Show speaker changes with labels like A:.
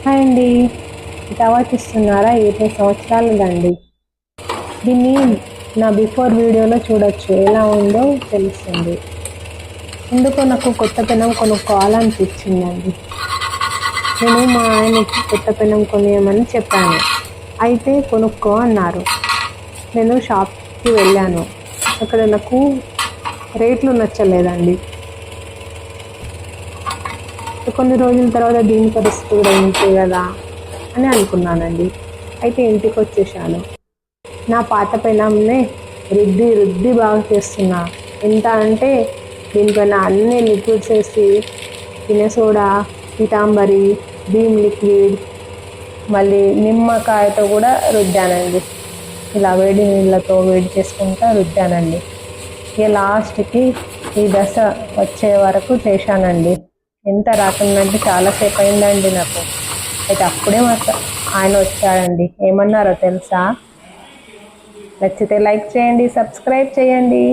A: Hi అండి. తవా చూస్తున్నారా? 20 సంవత్సరాలదండి. దీన్ని నా బిఫోర్ వీడియోలో చూడొచ్చు, ఎలా ఉందో తెలుస్తుంది. ఎందుకో నాకు కొత్త పెనం కొనుక్కోవాలనిపించిందండి. నేను మా ఆయనకి కొత్త పెనం కొనియమని చెప్పాను. అయితే కొనుక్కో అన్నారు. నేను షాప్కి వెళ్ళాను. అక్కడ నాకు రేట్లు నచ్చలేదండి. కొన్ని రోజుల తర్వాత దీని పరిస్థితి కూడా ఇంతే కదా అని అనుకున్నానండి. అయితే ఇంటికి వచ్చేసాను. నా పాత పెనంనే రుద్ది రుద్ది బాగా చేస్తున్నా. ఎంత అంటే దీనిపైన అన్ని లిక్విడ్స్ వేసి తినే సోడా, పీతాంబరి, భీమ్ లిక్విడ్, మళ్ళీ నిమ్మకాయతో కూడా రుద్దానండి. ఇలా వేడి నీళ్ళతో వేడి చేసుకుంటా రుద్దానండి. ఇక లాస్ట్కి ఈ దశ వచ్చే వరకు చేశానండి. ఎంత రాకుందంటే చాలాసేపు అయిందండి నాకు. అయితే అప్పుడే ఆయన వచ్చాడండి. ఏమన్నారో తెలుసా? నచ్చితే లైక్ చేయండి, సబ్స్క్రైబ్ చేయండి.